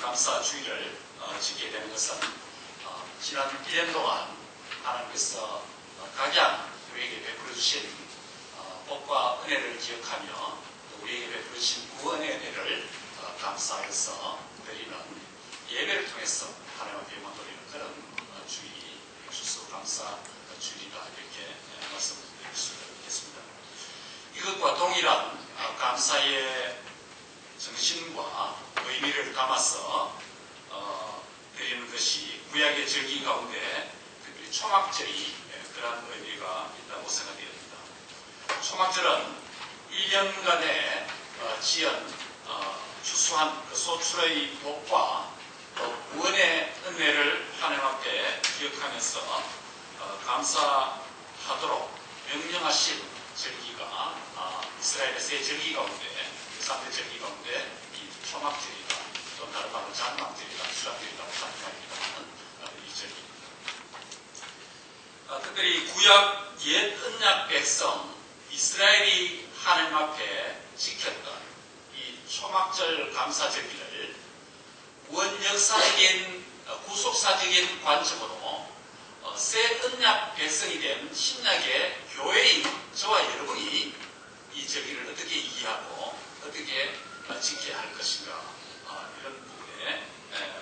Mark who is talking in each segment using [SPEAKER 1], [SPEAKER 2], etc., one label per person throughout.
[SPEAKER 1] 감사 주일을 지키게 되는 것은 지난 1년 동안 하나님께서 각양 우리에게 베풀어 주신 복과 은혜를 기억하며 우리에게 베풀어 주신 구원의 은혜를 감사해서 드리는 예배를 통해서 하나님 앞에 영광 돌리는 그런 주일, 추수감사 주일이다 이렇게 말씀드릴 수 있겠습니다. 이것과 동일한 감사의 정신과 의미를 담아서 드리는 것이 구약의 절기 가운데 특별히 초막절이 그러한 의미가 있다고 생각됩니다. 초막절은 1년간의 지연, 추수한 그 소출의 복과 또 구원의 은혜를 하나님 앞에 기억하면서 감사하도록 명령하신 절기가 이스라엘의 세 절기 가운데 3대 절기 가운데 이 초막절이다, 또 다른 말로 장막절이다, 수락절이라고 생각합니다만 이 절기입니다. 특별히 구약 옛 언약 백성 이스라엘이 하나님 앞에 지켰던 이 초막절 감사절기를 원역사적인 구속사적인 관점으로 새 언약 백성이 된 신약의 교회인 저와 여러분이 이 절기를 어떻게 이해하고 어떻게 지켜야 할 것인가 이런 부분에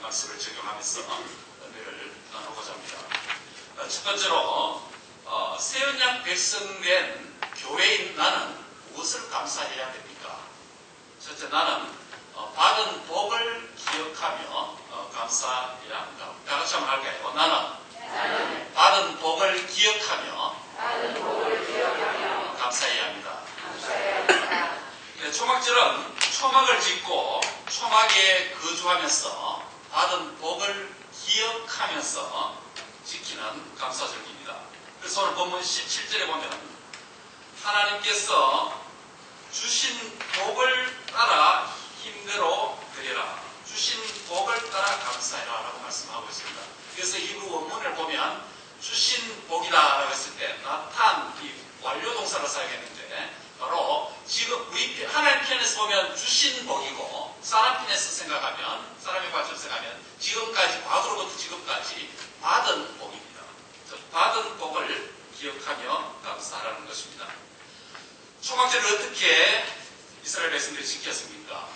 [SPEAKER 1] 말씀을 적용하면서 은혜를 나누고자 합니다. 첫 번째로 새 언약 백성된 교회인 나는 무엇을 감사해야 됩니까? 첫째, 나는 받은 복을 기억하며 감사해야 합니다. 다 같이 한번 할까요? 나는 받은 복을 기억하며 감사해야 합니다. 네, 초막절은 초막을 짓고 초막에 거주하면서 받은 복을 기억하면서 지키는 감사절기입니다. 그래서 오늘 본문 17절에 보면 하나님께서 주신 복을 따라 힘대로 드려라. 주신 복을 따라 감사해라 라고 말씀하고 있습니다. 그래서 히브리 원문을 보면 주신 복이다 라고 했을 때 나탄 이 완료 동사를 사용했는데 바로 지금 우리 하나님 편에서 보면 주신 복이고 사람 편에서 생각하면 사람의 관점에서 생각하면 지금까지 과거로부터 지금까지 받은 복입니다. 받은 복을 기억하며 감사하라는 것입니다. 초막절을 어떻게 이스라엘 백성들이 지켰습니까?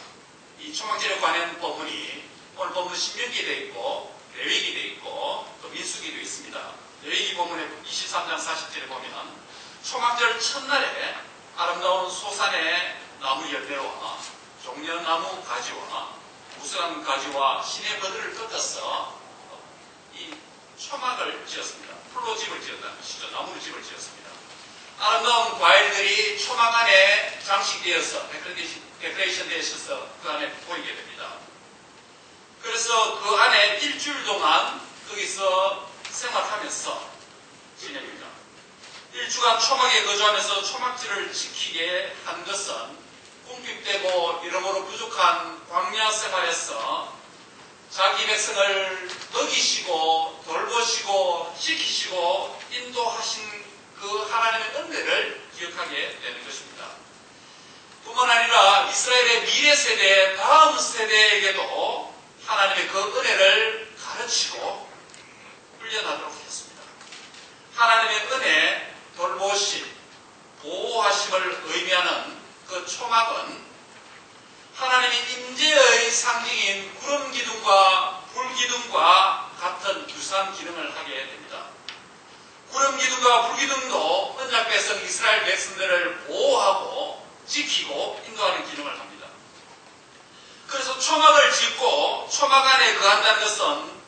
[SPEAKER 1] 이 초막절에 관한 부분이 오늘 본문 신명기에 되어 있고 레위기에 되어 있고 또 민수기에 되어 있습니다. 레위기 본문의 23장 40절에 보면 초막절 첫날에 아름다운 소산의 나무 열매와 종려나무 가지와 무성한 가지와 시내 버들을 뜯어서 이 초막을 지었습니다. 풀로 집을 지었다는 것이죠. 나무로 집을 지었습니다. 아름다운 과일들이 초막 안에 장식되어서 데코레이션 되어서 그 안에 보이게 됩니다. 그래서 그 안에 일주일 동안 거기서 생활하면서 지냅니다. 일주간 초막에 거주하면서 초막절을 지키게 한 것은 궁핍되고 이러므로 부족한 광야 생활에서 자기 백성을 먹이시고 돌보시고 지키시고 인도하신 그 하나님의 은혜를 기억하게 되는 것입니다. 뿐만 아니라 이스라엘의 미래 세대, 다음 세대에게도 하나님의 그 은혜를 가르치고 훈련하도록 했습니다. 하나님의 은혜, 돌보심, 보호하심을 의미하는 그 초막은 하나님의 임재의 상징인 구름 기둥과 불 기둥과 같은 유사한 기능을 하게 됩니다. 구름 기둥과 불 기둥도 언약 백성 이스라엘 백성들을 보호하고 지키고 인도하는 기능을 합니다. 그래서 초막을 짓고 초막 안에 거한다는 것은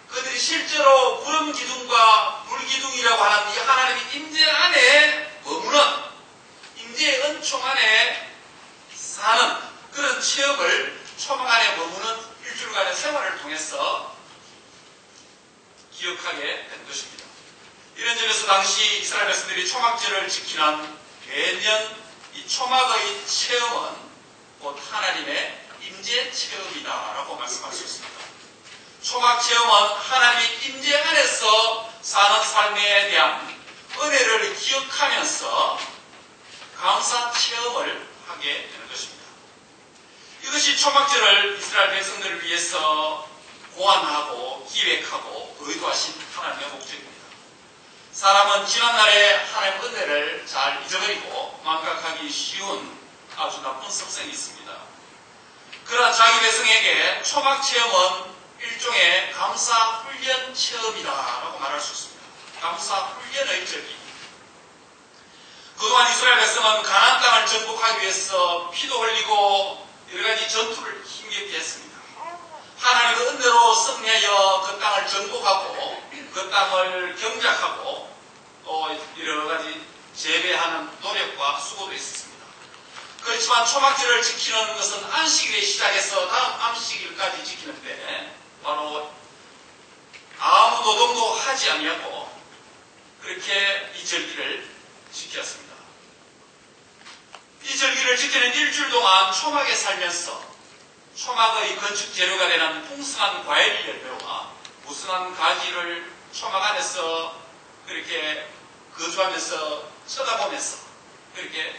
[SPEAKER 1] 그들이 실제로 구름 기둥과 불 기둥이라고 하는 이 하나님의 임재 안에 머무는 임재의 은총 안에 사는 그런 체험을 초막 안에 머무는 일주일간의 생활을 통해서 기억하게 된 것입니다. 이런 점에서 당시 이스라엘 백성들이 초막절을 지키는 매년 이 초막의 체험은 곧 하나님의 임재 체험이다라고 말씀할 수 있습니다. 초막 체험은 하나님의 임재 안에서 사는 삶에 대한 은혜를 기억하면서 감사 체험을 하게 되는 것입니다. 이것이 역시 초막절을 이스라엘 백성들을 위해서 고안하고 기획하고 의도하신 하나님의 목적입니다. 사람은 지난날의 하나님의 은혜를 잘 잊어버리고 망각하기 쉬운 아주 나쁜 습성이 있습니다. 그러나 자기 백성에게 초막 체험은 일종의 감사 훈련 체험이다라고 말할 수 있습니다. 감사 훈련의 절기. 그동안 이스라엘 백성은 가나안 땅을 정복하기 위해서 피도 흘리고 여러 가지 전투를 힘겹게 했습니다. 하나님의 은혜로 승리하여 그 땅을 정복하고 그 땅을 경작하고 또 여러 가지 재배하는 노력과 수고도 있었습니다. 그렇지만 초막절을 지키는 것은 안식일에 시작해서 다음 안식일까지 지키는데 바로 아무 노동도 하지 아니하고 그렇게 이 절기를 지켰습니다. 이 절기를 지키는 일주일 동안 초막에 살면서 초막의 건축 재료가 되는 풍성한 과일 열매와 무성한 가지를 초막 안에서 그렇게 거주하면서 쳐다보면서 그렇게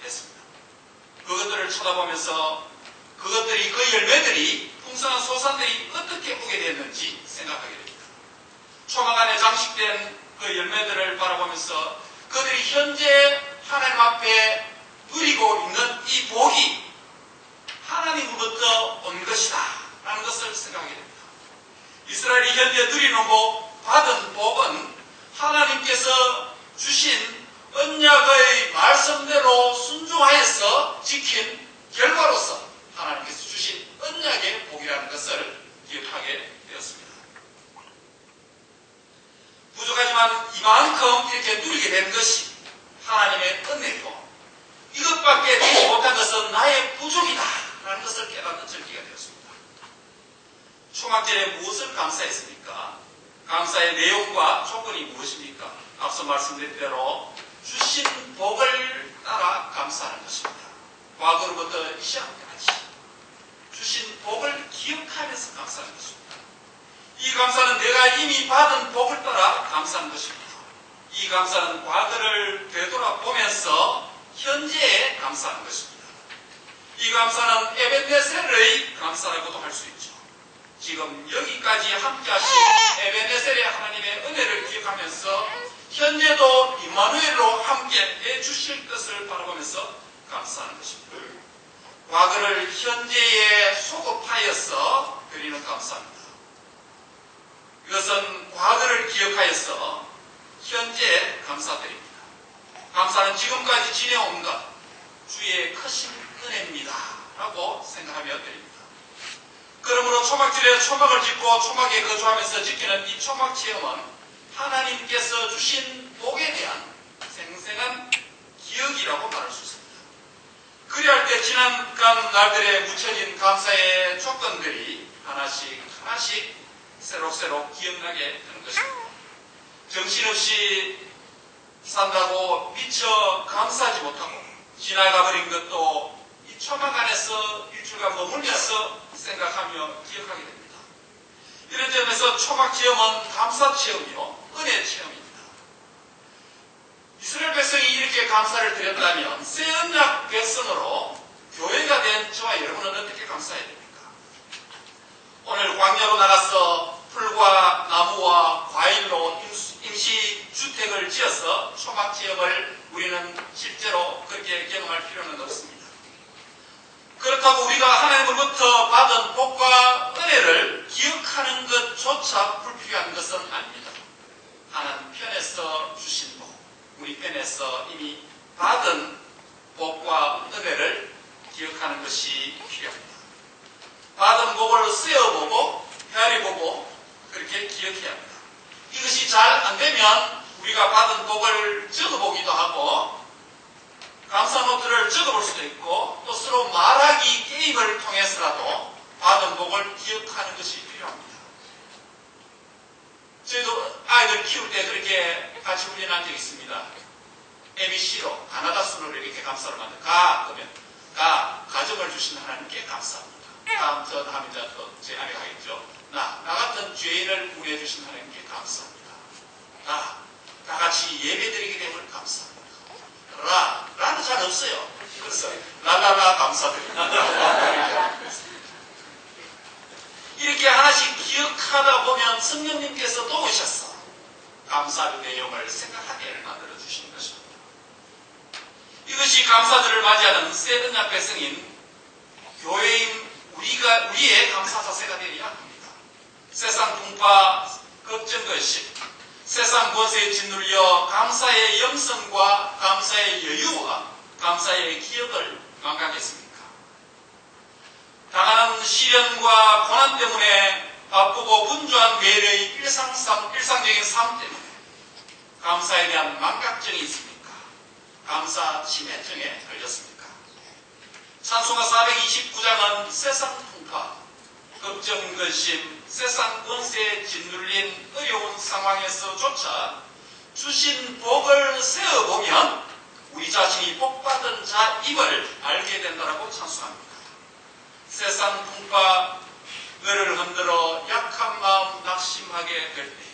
[SPEAKER 1] 했습니다. 그것들을 쳐다보면서 그것들이 그 열매들이 풍성한 소산들이 어떻게 오게 됐는지 생각하게 됩니다. 초막 안에 장식된 그 열매들을 바라보면서 그들이 현재 하나님 앞에 누리고 있는 이 복이 하나님으로부터 온 것이다 라는 것을 생각하게 됩니다. 이스라엘이 현재 누리는 복, 받은 복은 하나님께서 주신 언약의 말씀대로 순종하여서 지킨 결과로서 하나님께서 주신 언약의 복이라는 것을 기억하게 되었습니다. 부족하지만 이만큼 이렇게 누리게 된 것이 하나님의 은혜고 이것밖에 되지 못한 것은 나의 부족이다 라는 것을 깨닫는 절기가 되었습니다. 초막절에 무엇을 감사했습니까? 감사의 내용과 조건이 무엇입니까? 앞서 말씀드린 대로 주신 복을 따라 감사하는 것입니다. 과거로부터 이 시간까지 주신 복을 기억하면서 감사하는 것입니다. 이 감사는 내가 이미 받은 복을 따라 감사하는 것입니다. 이 감사는 과거를 되돌아보면서 현재에 감사하는 것입니다. 이 감사는 에벤네셀의 감사라고도 할 수 있죠. 지금 여기까지 함께 하신 에벤네셀의 하나님의 은혜를 기억하면서 현재도 임마누엘로 함께 해주실 것을 바라보면서 감사하는 것입니다. 과거를 현재에 소급하여서 드리는 감사입니다. 이것은 과거를 기억하여서 현재에 감사드립니다. 감사는 지금까지 지내온 것 주의 크신 은혜입니다 라고 생각하며 드립니다. 그러므로 초막절에 초막을 짓고 초막에 거주하면서 지키는 이 초막 체험은 하나님께서 주신 복에 대한 생생한 기억이라고 말할 수 있습니다. 그리할 때 지난간 날들에 묻혀진 감사의 조건들이 하나씩 새록새록 기억나게 되는 것입니다. 정신없이 산다고 미처 감사하지 못하고 지나가버린 것도 이 초막 안에서 일주일간 머물면서 생각하며 기억하게 됩니다. 이런 점에서 초막 체험은 감사 체험이요 은혜 체험입니다. 이스라엘 백성이 이렇게 감사를 드렸다면 새 언약 백성으로 교회가 된 저와 여러분은 어떻게 감사해야 됩니까? 오늘 광야로 나가서 풀과 나무와 과일로 임시주택을 지어서 초막 체험을 우리는 실제로 그렇게 경험할 필요는 없습니다. 그렇다고 우리가 하나님으로부터 받은 복과 은혜를 기억하는 것조차 불필요한 것은 아닙니다. 하나님 편에서 주신 복, 우리 편에서 이미 받은 복과 은혜를 기억하는 것이 필요합니다. 받은 복을 쓰여보고 헤아려보고 그렇게 기억해야 합니다. 이것이 잘 안되면 우리가 받은 복을 적어보기도 하고 감사 노트를 적어볼 수도 있고 또 서로 말하기 게임을 통해서라도 받은 복을 기억하는 것이 필요합니다. 저희도 아이들 키울 때 그렇게 같이 훈련한 적이 있습니다. ABC로 가나다 순으로 이렇게 감사를 만들 그러면 가정을 주신 하나님께 감사합니다. 다음 하면 또 제 아내가 하겠죠. 나 같은 죄인을 구해 주신 하나님께 감사합니다. 다 같이 예배드리게 됨을 감사합니다. 라는 잘 없어요. 그래서 랄랄라 감사드립니다. 하다 보면 성령님께서 도우셔서 감사의 내용을 생각하게 만들어 주시는 것입니다. 이것이 감사절을 맞이하는 세드냐 백성인 교회인 우리의 감사 자세가 되어야 합니다. 세상 풍파, 걱정것이 세상 권세에 짓눌려 감사의 영성과 감사의 여유와 감사의 기억을 망각했습니까? 당하는 시련과 고난 때문에 바쁘고 분주한 매일의 일상적인 삶 때문에 감사에 대한 망각증이 있습니까? 감사 치매증에 걸렸습니까? 찬송가 429장은 세상 풍파, 걱정, 근심, 세상 권세에 짓눌린 어려운 상황에서조차 주신 복을 세어보면 우리 자신이 복받은 자임을 알게 된다고 찬송합니다. 세상 풍파 너를 흔들어 약한 마음 낙심하게 될 때에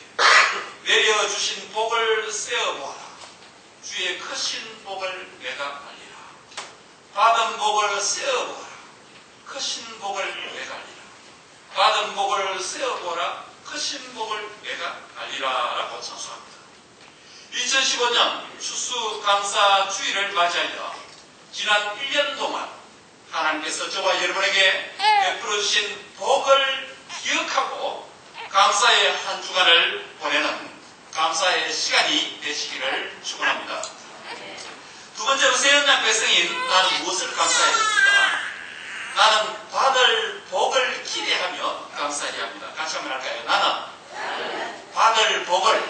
[SPEAKER 1] 내려주신 복을 세어보아라. 주의 크신 복을 내가 알리라. 받은 복을 세어보아라. 크신 복을 내가 알리라. 받은 복을 세어보아라. 크신 복을 내가 알리라 라고 찬송합니다. 2015년 추수감사 주일을 맞이하여 지난 1년 동안 하나님께서 저와 여러분에게 베풀어 주신 복을 기억하고 감사의 한 주간을 보내는 감사의 시간이 되시기를 축원합니다. 두 번째로 세연양 백성인 나는 무엇을 감사해야 됩니까? 나는 받을 복을 기대하며 감사해야 합니다. 같이 한번 할까요? 나는 받을 복을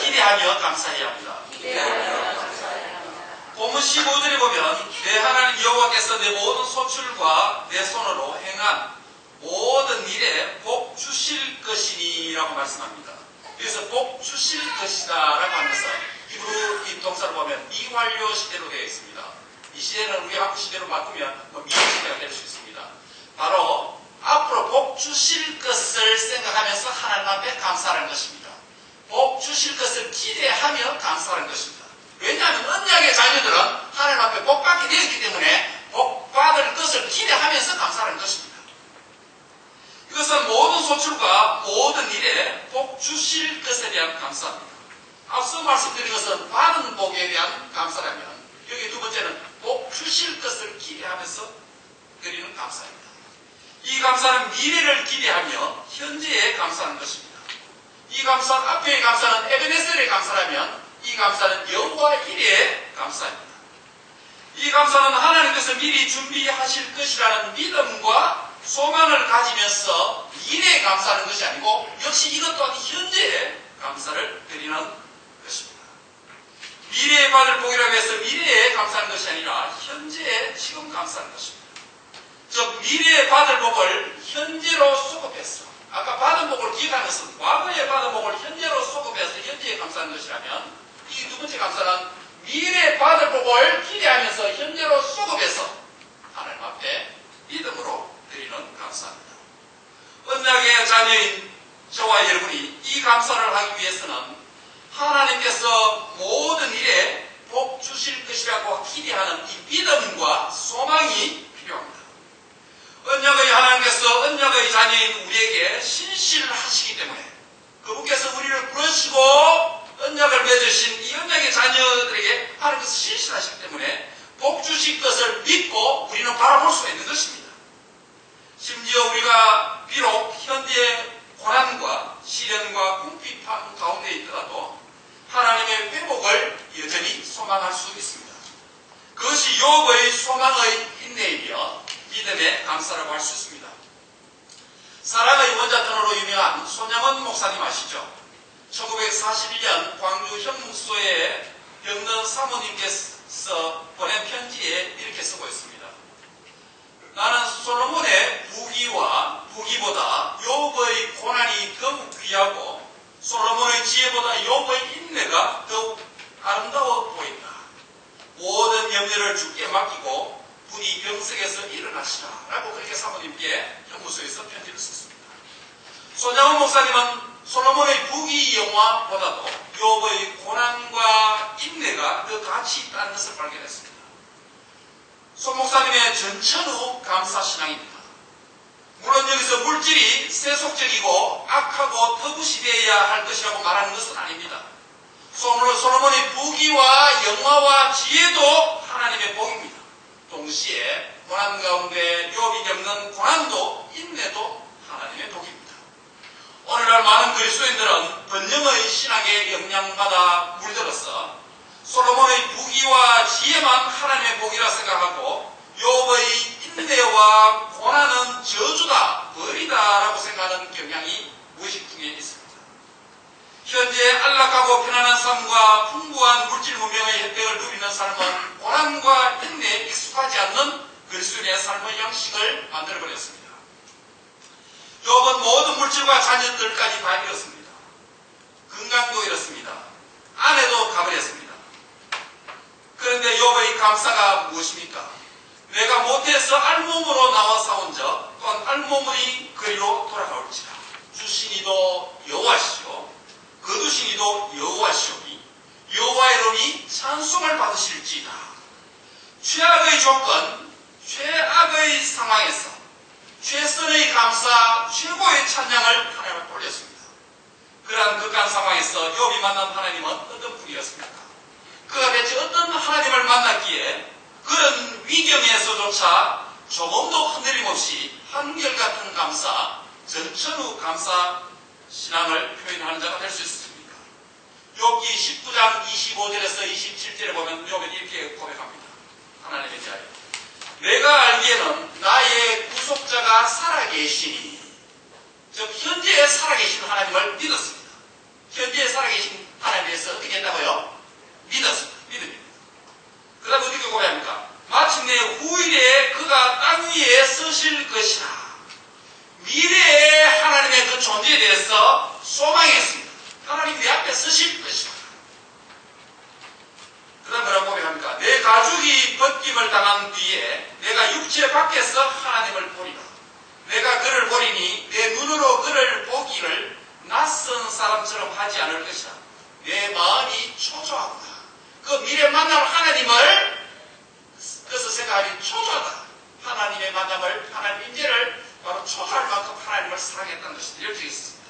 [SPEAKER 1] 기대하며 감사해야 합니다. 본문 15절에 보면 내 하나님 여호와께서 내 모든 소출과 내 손으로 행한 모든 일에 복 주실 것이니 라고 말씀합니다. 그래서 복 주실 것이다 라고 하면서 히브리 이 동사를 보면 미완료 시대로 되어 있습니다. 이 시대는 우리 한국 시대로 바꾸면 미래 시대가 될 수 있습니다. 바로 앞으로 복 주실 것을 생각하면서 하나님 앞에 감사하는 것입니다. 복 주실 것을 기대하며 감사하는 것입니다. 왜냐하면 언약의 자녀들은 하나님 앞에 복 받게 되었기 때문에 복 받을 것을 기대하면서 감사하는 것입니다. 이것은 모든 소출과 모든 일에 복 주실 것에 대한 감사입니다. 앞서 말씀드린 것은 받은 복에 대한 감사라면 여기 두 번째는 복 주실 것을 기대하면서 드리는 감사입니다. 이 감사는 미래를 기대하며 현재에 감사하는 것입니다. 이 감사, 앞의 감사는 에베네셀의 감사라면 이 감사는 여호와 이레의 감사입니다. 이 감사는 하나님께서 미리 준비하실 것이라는 믿음과 소망을 가지면서 미래에 감사하는 것이 아니고 역시 이것 또한 현재에 감사를 드리는 것입니다. 미래에 받을 복이라고 해서 미래에 감사하는 것이 아니라 현재에 지금 감사하는 것입니다. 즉 미래에 받을 복을 현재로 수급해서 아까 받은 복을 기억하는 것은 과거에 받은 복을 현재로 수급해서 현재에 감사하는 것이라면 이 두 번째 감사는 미래에 받을 복을 기대하면서 현재로 수급해서 하나님 앞에 믿음으로 드리는 감사입니다. 언약의 자녀인 저와 여러분이 이 감사를 하기 위해서는 하나님께서 모든 일에 복 주실 것이라고 기대하는 이 믿음과 소망이 필요합니다. 언약의 하나님께서 언약의 자녀인 우리에게 신실하시기 때문에 그분께서 우리를 부르시고 언약을 맺으신 이 언약의 자녀들에게 하나님께서 신실하시기 때문에 복 주실 것을 믿고 우리는 바라볼 수가 있는 것입니다. 심지어 우리가 비록 현재 고난과 시련과 궁핍한 가운데 있더라도 하나님의 회복을 여전히 소망할 수 있습니다. 그것이 욥의 소망의 인내이며 믿음의 감사라고 할 수 있습니다. 사랑의 원자탄으로 유명한 손양원 목사님 아시죠? 1941년 광주 형무소에 병든 사모님께서 보낸 편지에 이렇게 쓰고 있습니다. 나는 솔로몬의 부귀보다 욥의 고난이 더욱 귀하고 솔로몬의 지혜보다 욥의 인내가 더욱 아름다워 보인다. 모든 염려를 주께 맡기고 부디 병석에서 일어나시라 라고 그렇게 사모님께 형무소에서 편지를 썼습니다. 손양원 목사님은 솔로몬의 부귀 영화보다도 욥의 고난과 인내가 더 가치 있다는 것을 발견했습니다. 손 목사님의 전천후 감사신앙입니다. 물론 여기서 그래서 물질이 세속적이고 악하고 터부시 되어야 할 것이라고 말하는 것은 아닙니다. 솔로몬의 부귀와 영화와 지혜도 하나님의 복입니다. 동시에 고난 가운데 욥이 겪는 고난도 인내도 하나님의 복입니다. 오늘날 많은 그리스도인들은 번영의 신학에 영향받아 물들어서 솔로몬의 부귀와 지혜만 하나님의 복이라 생각하고 욥의 인내와 고난은 저주다, 벌이다라고 생각하는 경향이 무의식 중에 있습니다. 현재 안락하고 편안한 삶과 풍부한 물질 문명의 혜택을 누리는 삶은 고난과 인내에 익숙하지 않는 그리스도인의 삶의 양식을 만들어버렸습니다. 욥은 모든 물질과 자녀들까지 다 잃었습니다. 건강도 잃었습니다. 아내도 가버렸습니다. 그런데 욥의 감사가 무엇입니까? 내가 못해서 알몸으로 나와 싸운 자 또한 알몸의 거리로 돌아가올지라. 주시니도 여호와시오 거두시니도 여호와시오니 여호와의 이름이 찬송을 받으실지이다. 최악의 조건, 최악의 상황에서 최선의 감사, 최고의 찬양을 하나님을 돌렸습니다. 그러한 극한 상황에서 욥이 만난 하나님은 어떤 분이었습니까? 그가 대체 어떤 하나님을 만났기에 그런 위경에서조차 조금도 흔들림 없이 한결같은 감사, 전천후 감사 신앙을 표현하는 자가 될 수 있습니까? 욥기 19장 25절에서 27절에 보면 욥은 이렇게 고백합니다. 하나님에 대하여 내가 알기에는 나의 구속자가 살아계시니, 즉 현재에 살아계신 하나님을 믿었습니다. 현재에 살아계신 하나님에 대해서 어떻게 했다고요? 믿었습니다. 믿음입니다. 그 다음 어떻게 고백합니까? 마침내 후일에 그가 땅 위에 서실 것이라. 미래의 하나님의 그 존재에 대해서 소망했습니다. 하나님 내 앞에 서실 것이라. 그 다음 뭐라고 고백합니까? 내 가죽이 벗김을 당한 뒤에 내가 육체 밖에서 하나님을 보리라. 내가 그를 보리니 내 눈으로 그를 보기를 낯선 사람처럼 하지 않을 것이라. 내 마음이 초조하구나. 그 미래 만날 하나님을 그래서 생각하니 초조하다. 하나님의 만남을, 하나님 인재를 바로 초조할 만큼 하나님을 사랑했다는 것이 이렇게 있습니다.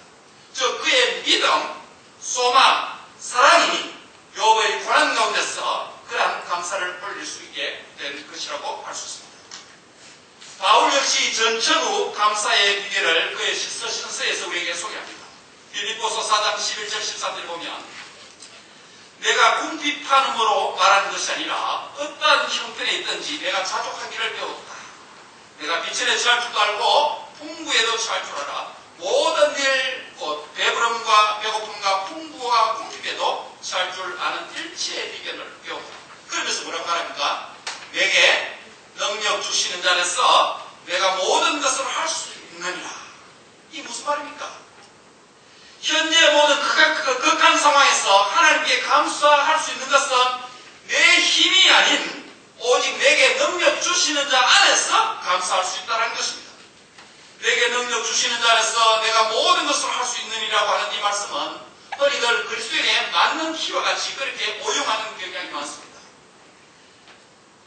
[SPEAKER 1] 즉 그의 믿음, 소망, 사랑이 욥의 고난 가운데서 그러한 감사를 올릴 수 있게 된 것이라고 할 수 있습니다. 바울 역시 전천후 감사의 비결을 그의 서신서에서 우리에게 소개합니다. 빌립보서 4장 11절 13절 보면 내가 궁핍함으로 말하는 것이 아니라 어떠한 형편에 있든지 내가 자족하기를 배웠다. 내가 비천에 처할 줄도 알고 풍부에도 처할 줄 알아. 모든 일, 곧 배부름과 배고픔과 풍부와 궁핍에도 처할 줄 아는 일체의 비결을 배웠다. 그러면서 뭐라고 말합니까? 내게 능력 주시는 자로서 내가 모든 것을 할 수 있느니라. 이게 무슨 말입니까? 현재 모든 극한 상황에서 하나님께 감사할 수 있는 것은 내 힘이 아닌 오직 내게 능력 주시는 자 안에서 감사할 수 있다는 것입니다. 내게 능력 주시는 자 안에서 내가 모든 것을 할 수 있느니라고 하는 이 말씀은 흔히들 그리스도인의 맞는 키와 같이 그렇게 오용하는 경향이 많습니다.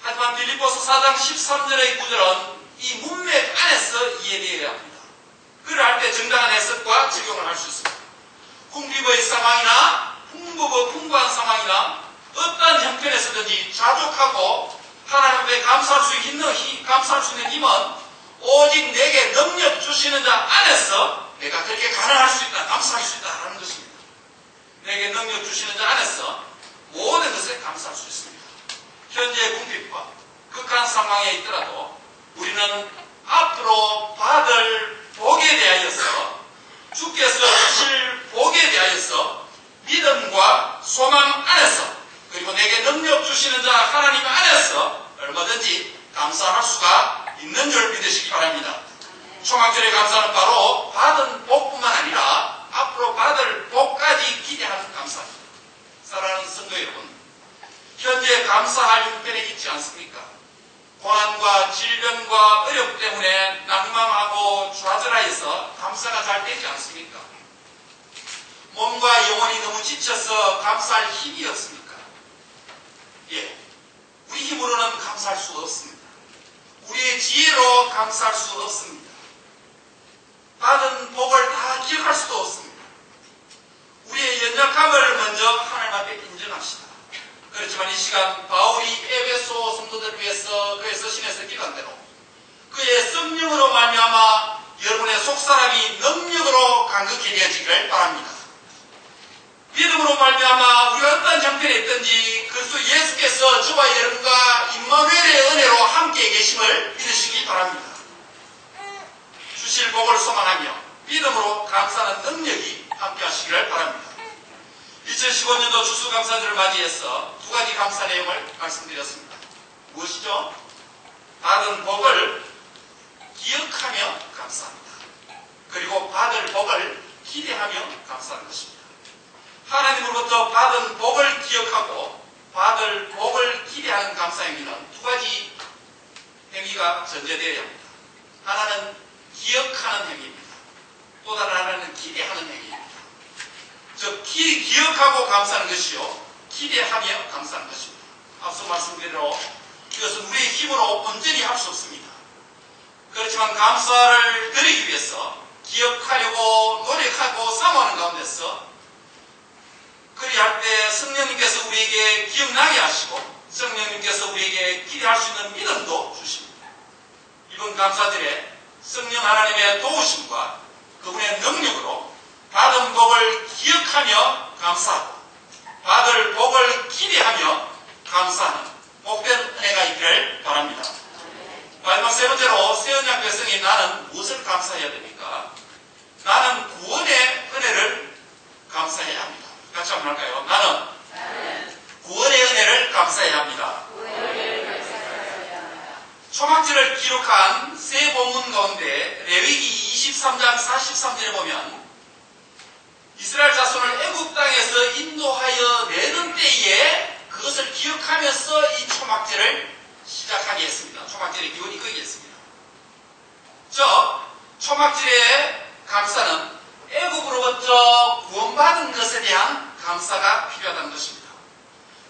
[SPEAKER 1] 하지만 빌립보서 4장 13절의 구절은 이 문맥 안에서 이해되어야 합니다. 그를 할 때 정당한 해석과 적용을 할 수 있습니다. 궁핍의 상황이나 풍부한 상황이나 어떠한 형편에서든지 자족하고 하나님 앞에 감사할 수 있는 힘은 오직 내게 능력 주시는 자 안에서 내가 그렇게 가능할 수 있다, 감사할 수 있다 하는 것입니다. 내게 능력 주시는 자 안에서 모든 것에 감사할 수 있습니다. 현재 궁핍과 극한 상황에 있더라도 우리는 앞으로 받을 복에 대하여서 주께서 주실 복에 대하여서 믿음과 소망 안에서 그리고 내게 능력 주시는 자 하나님 안에서 얼마든지 감사할 수가 있는 줄 믿으시기 바랍니다. 초막절의 감사는 바로 받은 복뿐만 아니라 앞으로 받을 복까지 기대하는 감사입니다. 사랑하는 성도 여러분, 현재 감사할 형편에 있지 않습니까? 고난과 질병과 어려움 때문에 낭망하고 좌절하여서 감사가 잘 되지 않습니까? 몸과 영혼이 너무 지쳐서 감사할 힘이 없습니까? 예, 우리 힘으로는 감사할 수 없습니다. 우리의 지혜로 감사할 수 없습니다. 받은 복을 다 기억할 수도 없습니다. 우리의 연약함을 먼저 하나님 앞에 인정합시다. 그렇지만 이 시간 바울이 에베소 성도들을 위해서 그의 서신에서 기도한 대로 그의 성령으로 말미암아 여러분의 속사람이 능력으로 강극히 되어지기를 바랍니다. 믿음으로 말미암아 우리가 어떤 형편에 있든지 그리스도 예수께서 저와 여러분과 임마누엘의 은혜로 함께 계심을 믿으시기 바랍니다. 주실 복을 소망하며 믿음으로 감사하는 능력이 함께 하시기를 바랍니다. 2015년도 추수감사절을 맞이해서 두 가지 감사 내용을 말씀드렸습니다. 무엇이죠? 받은 복을 기억하며 감사합니다. 그리고 받을 복을 기대하며 감사하는 것입니다. 하나님으로부터 받은 복을 기억하고 받을 복을 기대하는 감사 행위는 두 가지 행위가 전제되어야 합니다. 하나는 기억하는 행위입니다. 또 다른 하나는 기대하는 행위입니다. 즉 기억하고 감사하는 것이요 기대하며 감사하는 것입니다. 앞서 말씀드린 대로 이것은 우리의 힘으로 온전히 할 수 없습니다. 그렇지만 감사를 드리기 위해서 기억하려고 노력하고 사모하는 가운데서 그리할 때 성령님께서 우리에게 기억나게 하시고 성령님께서 우리에게 기대할 수 있는 믿음도 주십니다. 이번 감사절에 성령 하나님의 도우심과 그분의 능력으로 받은 복을 기억하며 감사하고 받을 복을 기대하며 감사하는 복된 은혜가 있기를 바랍니다. 마지막 세 번째로 새언약 백성인 나는 무엇을 감사해야 됩니까? 나는 구원의 은혜를 감사해야 합니다. 같이 한번 할까요? 나는 구원의 은혜를 감사해야 합니다. 초막절을 기록한 세 본문 가운데 레위기 23장 43절에 보면 이스라엘 자손을 애굽 땅에서 인도하여 내는 때에 그것을 기억하면서 이 초막절을 시작하게 했습니다. 초막절의 기원이 거기에 있습니다. 초막절의 감사는 애굽으로부터 구원받은 것에 대한 감사가 필요하다는 것입니다.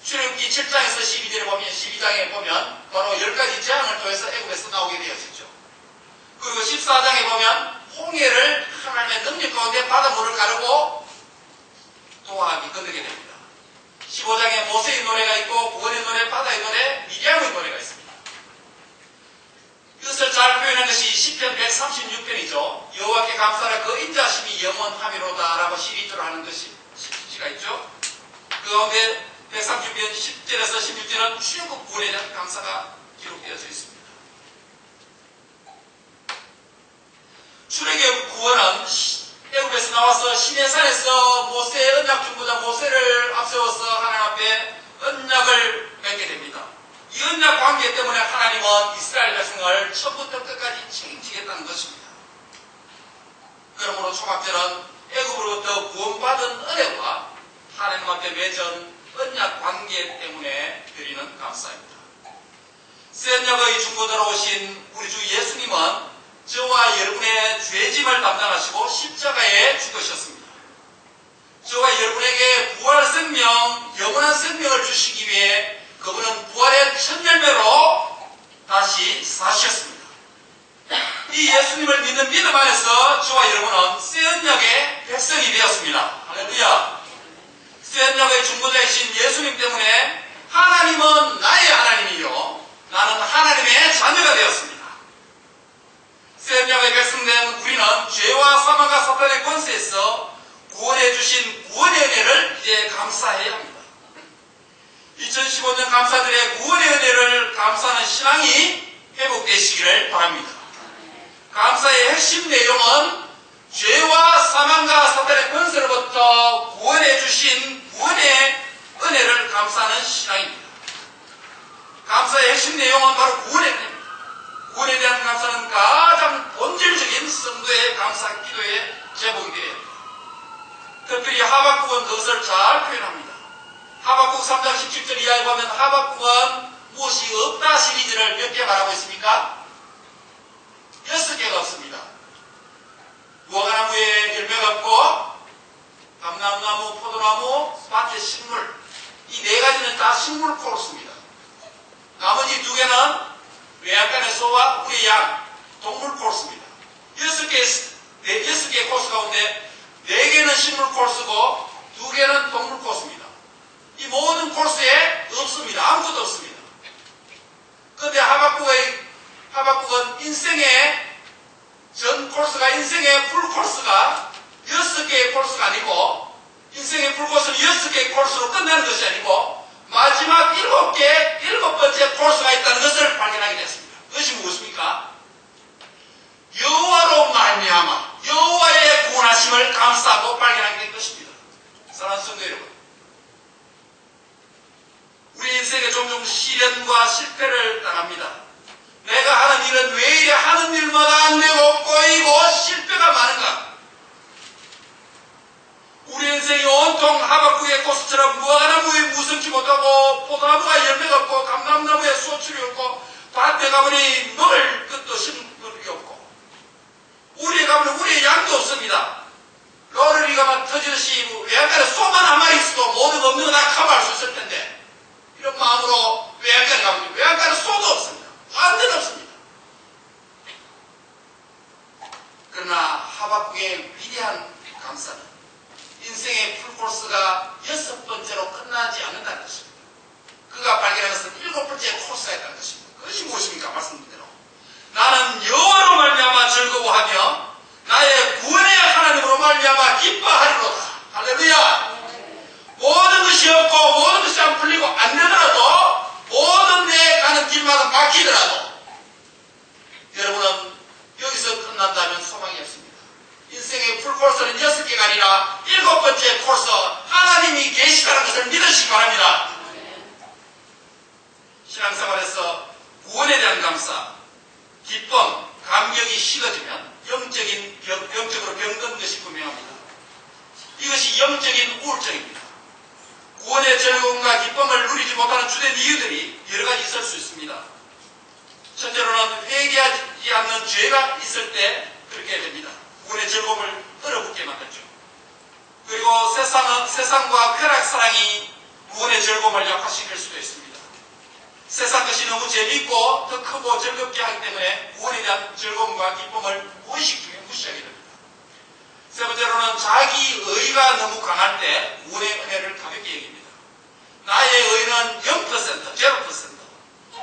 [SPEAKER 1] 출애굽기 7장에서 12장에 보면 바로 10가지 재앙을 통해서 애굽에서 나오게 되어졌죠. 그리고 14장에 보면 홍해를 하나님의 능력 가운데 바닷물을 가르고 도하기 건너게 됩니다. 15장에 모세의 노래가 있고 구원의 노래, 바다의 노래, 미디안의 노래가 있습니다. 이것을 잘 표현한 것이 시편 136편이죠. 여호와께 감사라 그 인자심이 영원하미로다 라고 시리즈로 하는 것이 시가 있죠. 그 가운데 130편 10절에서 16절은 출애굽 구원에 대한 감사가 기록되어져 있습니다. 출애굽 구원은 애굽에서 나와서 시내산에서 모세의 언약 중보자 모세를 앞세워서 하나님 앞에 언약을 맺게 됩니다. 이 언약 관계 때문에 하나님은 이스라엘 백성을 처음부터 끝까지 책임지겠다는 것입니다. 그러므로 초막절은 애굽으로부터 구원받은 은혜와 하나님 앞에 맺은 언약 관계 때문에 드리는 감사입니다. 새 언약의 중보자로 오신 우리 주 예수님은 저와 여러분의 죄짐을 담당하시고 십자가에 죽으셨습니다. 저와 여러분에게 부활 생명, 영원한 생명을 주시기 위해 그분은 부활의 첫 열매로 다시 사셨습니다. 이 예수님을 믿는 믿음 안에서 저와 여러분은 새 언약의 백성이 되었습니다. 할렐루야. 새 언약의 중보자이신 예수님 때문에 하나님은 나의 하나님이요 나는 하나님의 자녀가 되었습니다. 새 언약의 백성된 우리는 죄와 사망과 사탄의 권세에서 구원해 주신 구원의 은혜를 이제 감사해야 합니다. 2015년 감사들의 구원의 은혜를 감사하는 신앙이 회복되시기를 바랍니다. 감사의 핵심 내용은 죄와 사망과 사탄의 권세로부터 구원해 주신 구원의 은혜를 감사하는 신앙입니다. 감사의 핵심 내용은 바로 구원의 은혜입니다. 구원에 대한 감사는 가장 본질적인 성도의 감사 기도의 제목이 되어야 합니다. 특별히 하박국은 그것을 잘 표현합니다. 하박국 3장 17절 이하에 보면 하박국은 무엇이 없다 시리즈를 몇 개 말하고 있습니까? 6개가 없습니다. 무화과나무에 열매가 없고 감람나무, 포도나무, 밭의 식물 이 4가지는 다 식물 코르스입니다. 나머지 2개는 외양간의 소와 우리 양, 동물 코르스입니다. 6개 6개의 코스 가운데 4개는 식물 코스고 2개는 동물 코스입니다. 이 모든 코스에 없습니다. 아무것도 없습니다. 그런데 하박국은 인생의 전 코스가 인생의 풀 코스가 6개의 코스가 아니고 인생의 풀 코스는 6개의 코스로 끝나는 것이 아니고 마지막 7개, 7번째 코스가 있다는 것을 발견하게 됐습니다. 그것이 무엇입니까? 여호와로 말미암아 여호와의 구원하심을 감사하고 발견하게 된 것입니다. 사랑하는 성도 여러분, 우리 인생에 종종 시련과 실패를 당합니다. 내가 하는 일은 왜 이래 하는 일마다 안 되고 꼬이고 실패가 많은가? 우리 인생이 온통 하박국의 코스처럼 무화과나무에 무성치 못하고 포도나무가 열매가 없고 감람나무에 소출이 없고 밭에 가보니 먹을 것도 식물이 없고 우리에 가보니 우리의 양도 없습니다. 로러리가 터지듯이 외양간에 소만 한 마리 있어도 모든 없는 거 다 커버할 수 있을 텐데 이런 마음으로 외양간에 가보니 외양간에 소도 없습니다. 완전 없습니다. 그러나 하박국의 위대한 감사는 인생의 풀코스가 6번째로 끝나지 않는다는 것입니다. 그가 발견한 것은 7번째 코스가 있다는 것입니다. 그것이 무엇입니까? 말씀드린 대로 나는 여호와로 말미암아 즐거워하며 나의 구원의 하나님으로 말미암아 기뻐하리로다. 할렐루야. 모든 것이 없고 모든 것이 안 풀리고 안 되더라도 모든 내 가는 길마다 막히더라도 여러분은 여기서 끝난다면 소망이 없습니다. 인생의 풀코스는 6개가 아니라 7번째 코스 하나님이 계시다는 것을 믿으시기 바랍니다. 신앙생활에서 구원에 대한 감사, 기쁨, 감격이 식어지면 영적으로 병든 것이 분명합니다. 이것이 영적인 우울증입니다. 구원의 즐거움과 기쁨을 누리지 못하는 주된 이유들이 여러 가지 있을 수 있습니다. 첫째로는 회개하지 않는 죄가 있을 때 그렇게 됩니다. 구원의 즐거움을 얼어붙게 만들죠. 그리고 세상과 쾌락사랑이 구원의 즐거움을 약화시킬 수도 있습니다. 세상 것이 너무 재미있고 더 크고 즐겁게 하기 때문에 구원에 대한 즐거움과 기쁨을 무의식 중에 무시하게 됩니다. 세 번째로는 자기 의가 너무 강할 때 구원의 은혜를 가볍게 여깁니다. 나의 의는 0%, 0%.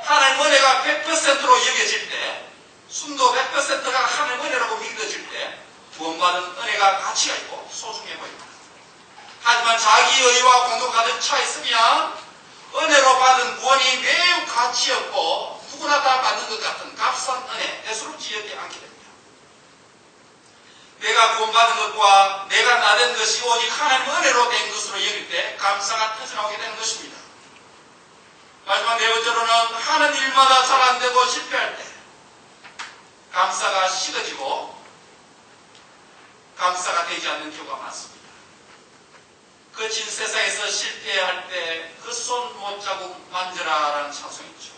[SPEAKER 1] 하나님 은혜가 100%로 여겨질 때, 순도 100%가 하나님 은혜라고 믿어질 때 구원받은 은혜가 가치가 있고 소중해 보입니다. 하지만 자기 의와 공도 가득 차 있으면 은혜로 받은 구원이 매우 가치 없고 누구나 다 받는 것 같은 값싼 은혜, 대수롭지 여기지 않게 됩니다. 내가 구원받은 것과 내가 나된 것이 오직 하나님 은혜로 된 것으로 여길 때 감사가 터져나오게 되는 것입니다. 마지막 네 번째로는 하는 일마다 잘 안 되고 실패할 때 감사가 식어지고 감사가 되지 않는 경우가 많습니다. 거친 세상에서 실패할 때 그 손 못자국 만져라 라는 찬송이 있죠.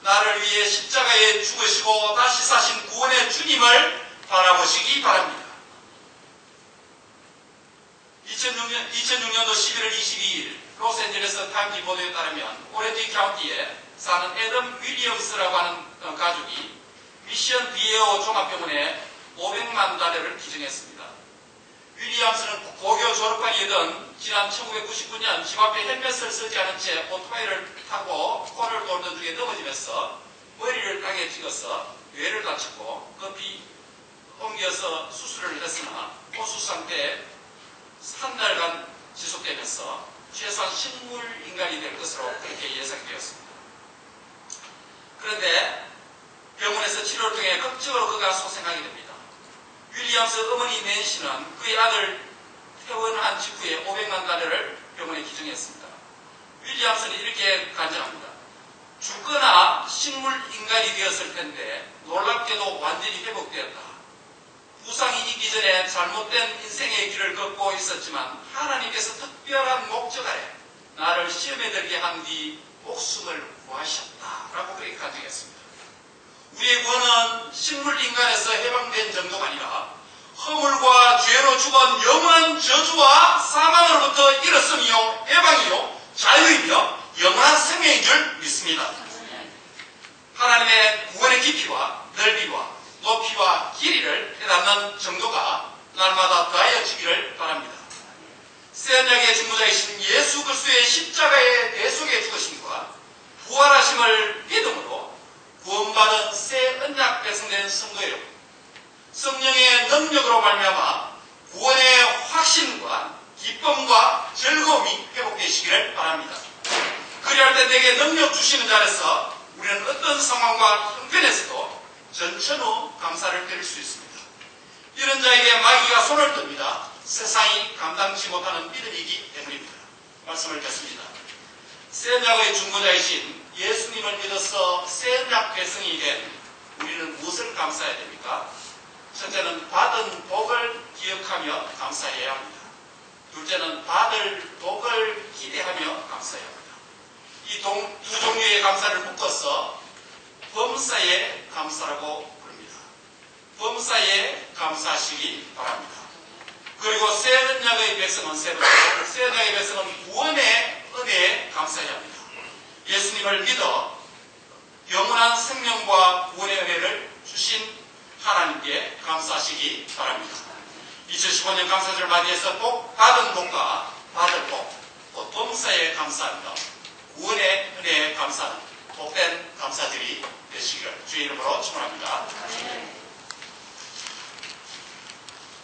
[SPEAKER 1] 나를 위해 십자가에 죽으시고 다시 사신 구원의 주님을 바라보시기 바랍니다. 2006년도 11월 22일 로스앤젤레스 타임지 보도에 따르면 오렌지 카운티에 사는 애덤 윌리엄스라고 하는 가족이 미션 비에오 종합병원에 $500만 기증했습니다. 윌리엄스는 고교 졸업반이던 지난 1999년 집 앞에 헬멧을 쓰지 않은 채 오토바이를 타고 코를 돌던 중에 넘어지면서 머리를 땅에 찍어서 뇌를 다쳤고 급히 옮겨서 수술을 했으나 호수 상태에 한 달간 지속되면서 최소한 식물인간이 될 것으로 그렇게 예상되었습니다. 그런데 병원에서 치료를 통해 극적으로 그가 소생하게 됩니다. 윌리엄스 어머니 낸시는 그의 아들 퇴원한 직후에 $500만 병원에 기증했습니다. 윌리엄스는 이렇게 간증합니다. 죽거나 식물인간이 되었을 텐데 놀랍게도 완전히 회복되었다. 부상이 있기 전에 잘못된 인생의 길을 걷고 있었지만 하나님께서 특별한 목적 아래 나를 시험에 들게 한 뒤 목숨을 구하셨다 라고 그렇게 간증했습니다. 우리의 구원은 식물인간에서 해방된 정도가 아니라 허물과 죄로 죽은 영원한 저주와 사망으로부터 일었음이요 해방이요 자유이며 영원한 생명인 줄 믿습니다. 하나님의 구원의 깊이와 넓이와 높이와 길이를 깨닫는 받는 정도가 날마다 더하여지기를 바랍니다. 새 언약의 중보자이신 예수 그리스도의 십자가의 대속의 죽으심과 부활하심을 믿음으로 구원받은 새 언약 백성된 성도 여러분, 성령의 능력으로 말미암아 구원의 확신과 기쁨과 즐거움이 회복되시기를 바랍니다. 그리할 때 내게 능력 주시는 자에서 우리는 어떤 상황과 형편에서도 전천후 감사를 드릴 수 있습니다. 이런 자에게 마귀가 손을 듭니다. 세상이 감당치 못하는 믿음이기 때문입니다. 말씀을 듣습니다. 새 언약의 중보자이신 예수님을 믿어서 새 언약 백성이 된 우리는 무엇을 감사해야 됩니까? 첫째는 받은 복을 기억하며 감사해야 합니다. 둘째는 받을 복을 기대하며 감사해야 합니다. 이 두 종류의 감사를 묶어서 범사에 감사라고 부릅니다. 범사에 감사하시기 바랍니다. 그리고 새 언약의 백성은 새 언약의 백성은 구원의 은혜에 감사해야 합니다. 예수님을 믿어 영원한 생명과 구원의 은혜를 주신 하나님께 감사하시기 바랍니다. 2015년 감사절을 맞이해서 받은 복과 받을 복, 또 범사에 감사하며 구원의 은혜에 감사하는 복된 감사절이 되시기를 주의 이름으로 축원합니다.